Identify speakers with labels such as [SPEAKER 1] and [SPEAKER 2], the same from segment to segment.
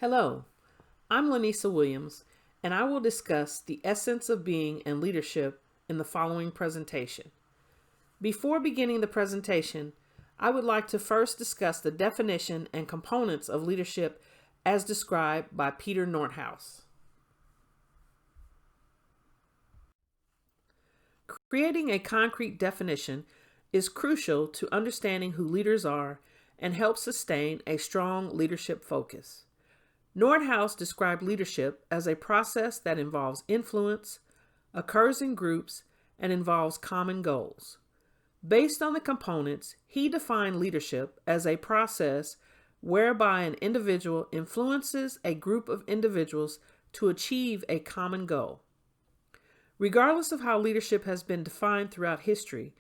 [SPEAKER 1] Hello, I'm LRWilliams, and I will discuss the essence of being and leadership in the following presentation. Before beginning the presentation, I would like to first discuss the definition and components of leadership as described by Peter Nordhaus. Creating a concrete definition is crucial to understanding who leaders are and helps sustain a strong leadership focus. Nordhaus described leadership as a process that involves influence, occurs in groups, and involves common goals. Based on the components, he defined leadership as a process whereby an individual influences a group of individuals to achieve a common goal. Regardless of how leadership has been defined throughout history,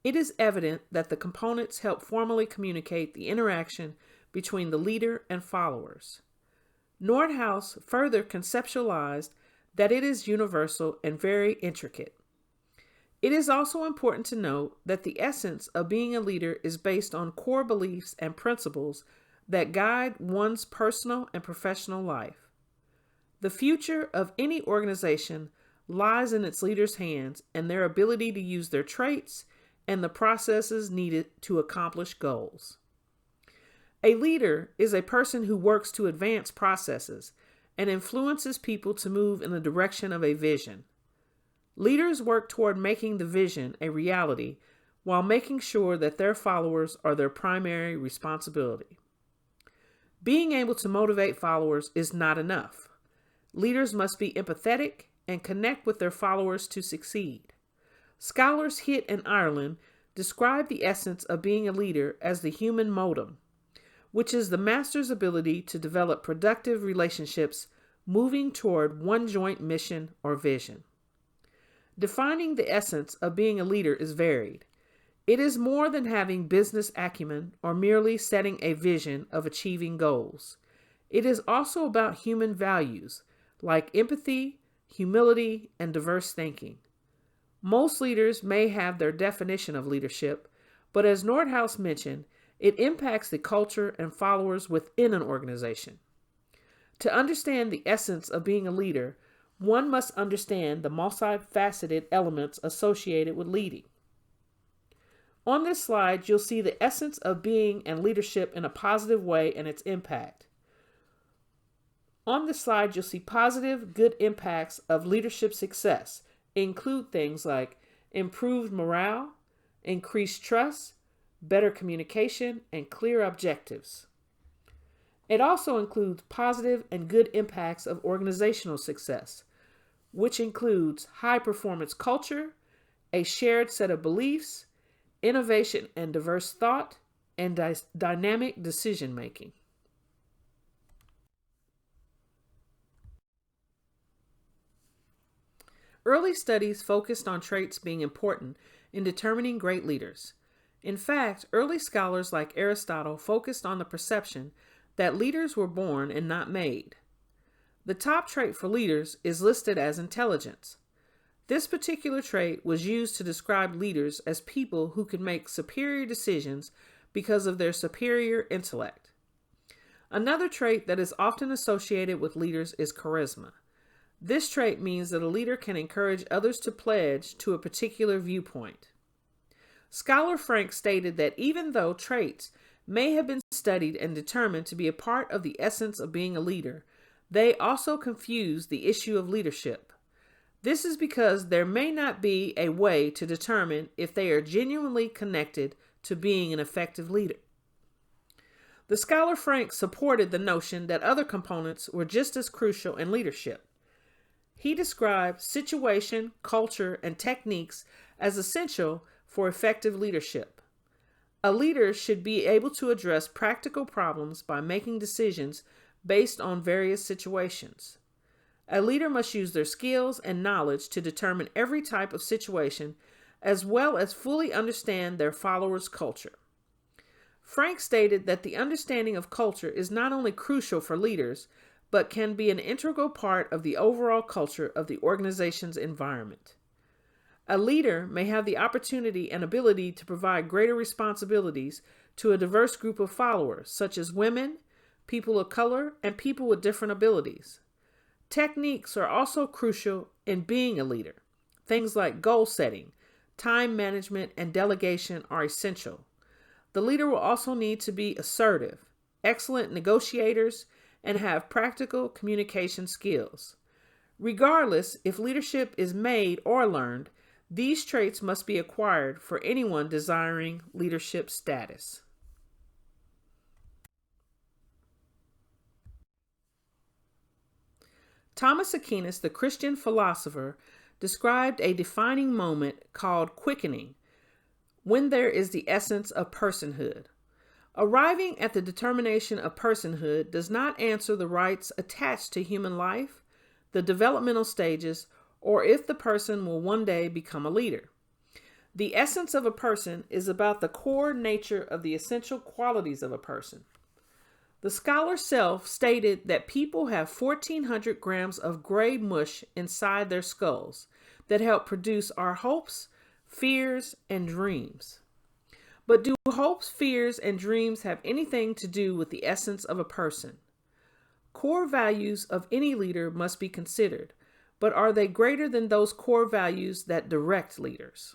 [SPEAKER 1] it is evident that the components help formally communicate the interaction between the leader and followers. Nordhaus further conceptualized that it is universal and very intricate. It is also important to note that the essence of being a leader is based on core beliefs and principles that guide one's personal and professional life. The future of any organization lies in its leaders' hands and their ability to use their traits and the processes needed to accomplish goals. A leader is a person who works to advance processes and influences people to move in the direction of a vision. Leaders work toward making the vision a reality while making sure that their followers are their primary responsibility. Being able to motivate followers is not enough. Leaders must be empathetic and connect with their followers to succeed. Scholars Hitt and Ireland describe the essence of being a leader as the human modem, which is the master's ability to develop productive relationships moving toward one joint mission or vision. Defining the essence of being a leader is varied. It is more than having business acumen or merely setting a vision of achieving goals. It is also about human values like empathy, humility, and diverse thinking. Most leaders may have their definition of leadership, but as Nordhaus mentioned, it impacts the culture and followers within an organization. To understand the essence of being a leader, one must understand the multifaceted elements associated with leading. On this slide, you'll see the essence of being and leadership in a positive way and its impact. On this slide, you'll see positive, good impacts of leadership success. Include things like improved morale, increased trust, better communication, and clear objectives. It also includes positive and good impacts of organizational success, which includes high performance culture, a shared set of beliefs, innovation and diverse thought, and dynamic decision making. Early studies focused on traits being important in determining great leaders. In fact, early scholars like Aristotle focused on the perception that leaders were born and not made. The top trait for leaders is listed as intelligence. This particular trait was used to describe leaders as people who could make superior decisions because of their superior intellect. Another trait that is often associated with leaders is charisma. This trait means that a leader can encourage others to pledge to a particular viewpoint. Scholar Frank stated that even though traits may have been studied and determined to be a part of the essence of being a leader, they also confuse the issue of leadership. This is because there may not be a way to determine if they are genuinely connected to being an effective leader. The scholar Frank supported the notion that other components were just as crucial in leadership. He described situation, culture, and techniques as essential for effective leadership. A leader should be able to address practical problems by making decisions based on various situations. A leader must use their skills and knowledge to determine every type of situation, as well as fully understand their followers' culture. Frank stated that the understanding of culture is not only crucial for leaders, but can be an integral part of the overall culture of the organization's environment. A leader may have the opportunity and ability to provide greater responsibilities to a diverse group of followers, such as women, people of color, and people with different abilities. Techniques are also crucial in being a leader. Things like goal setting, time management, and delegation are essential. The leader will also need to be assertive, excellent negotiators, and have practical communication skills. Regardless if leadership is made or learned, these traits must be acquired for anyone desiring leadership status. Thomas Aquinas, the Christian philosopher, described a defining moment called quickening, when there is the essence of personhood. Arriving at the determination of personhood does not answer the rights attached to human life, the developmental stages, or if the person will one day become a leader. The essence of a person is about the core nature of the essential qualities of a person. The scholar Self stated that people have 1,400 grams of gray mush inside their skulls that help produce our hopes, fears, and dreams. But do hopes, fears, and dreams have anything to do with the essence of a person? Core values of any leader must be considered, but are they greater than those core values that direct leaders?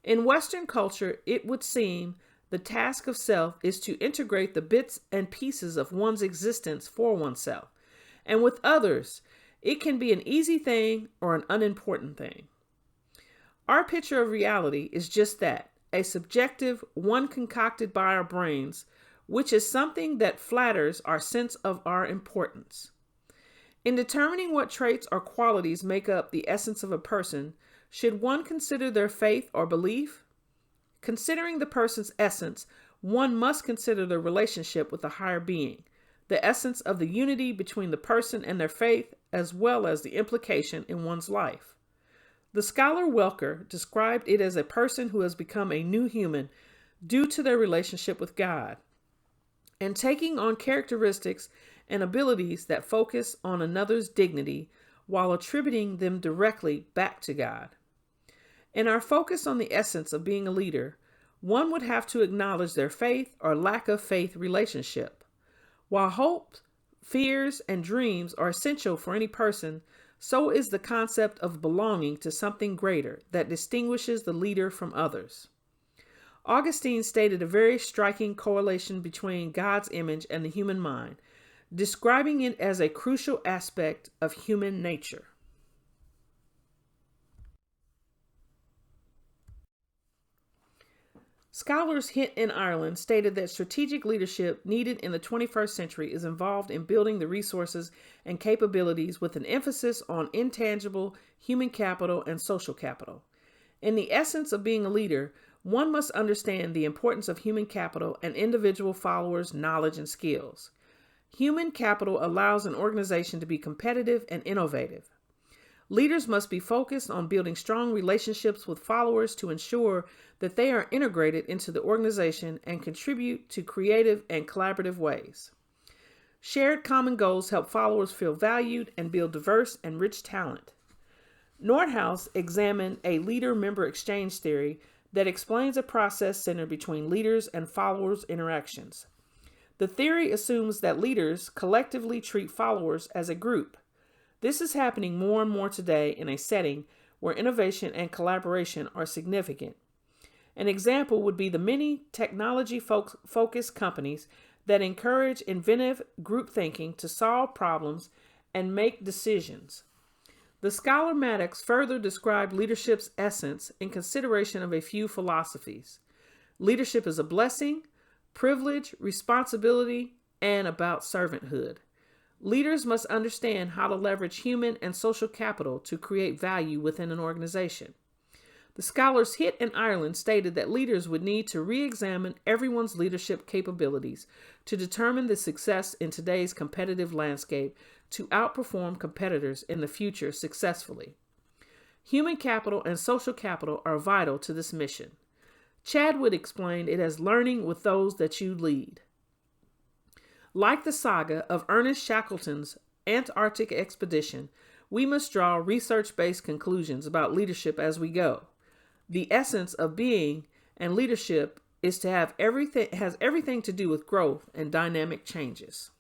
[SPEAKER 1] In Western culture, it would seem the task of self is to integrate the bits and pieces of one's existence for oneself, and with others, it can be an easy thing or an unimportant thing. Our picture of reality is just that, a subjective one concocted by our brains, which is something that flatters our sense of our importance. In determining what traits or qualities make up the essence of a person, should one consider their faith or belief? Considering the person's essence, one must consider their relationship with the higher being, the essence of the unity between the person and their faith, as well as the implication in one's life. The scholar Welker described it as a person who has become a new human due to their relationship with God, and taking on characteristics and abilities that focus on another's dignity while attributing them directly back to God. In our focus on the essence of being a leader, one would have to acknowledge their faith or lack of faith relationship. While hope, fears, and dreams are essential for any person, so is the concept of belonging to something greater that distinguishes the leader from others. Augustine stated a very striking correlation between God's image and the human mind, describing it as a crucial aspect of human nature. Scholars Hitt in Ireland stated that strategic leadership needed in the 21st century is involved in building the resources and capabilities with an emphasis on intangible human capital and social capital. In the essence of being a leader, one must understand the importance of human capital and individual followers' knowledge and skills. Human capital allows an organization to be competitive and innovative. Leaders must be focused on building strong relationships with followers to ensure that they are integrated into the organization and contribute to creative and collaborative ways. Shared common goals help followers feel valued and build diverse and rich talent. Nordhaus examined a leader-member exchange theory that explains a process centered between leaders and followers' interactions. The theory assumes that leaders collectively treat followers as a group. This is happening more and more today in a setting where innovation and collaboration are significant. An example would be the many technology-focused companies that encourage inventive group thinking to solve problems and make decisions. The scholar Maddox further described leadership's essence in consideration of a few philosophies. Leadership is a blessing, privilege, responsibility, and about servanthood. Leaders must understand how to leverage human and social capital to create value within an organization. The scholars Hitt in Ireland stated that leaders would need to re-examine everyone's leadership capabilities to determine the success in today's competitive landscape to outperform competitors in the future successfully. Human capital and social capital are vital to this mission. Chadwick explained it as learning with those that you lead. Like the saga of Ernest Shackleton's Antarctic expedition, we must draw research-based conclusions about leadership as we go. The essence of being and leadership is to have everything to do with growth and dynamic changes.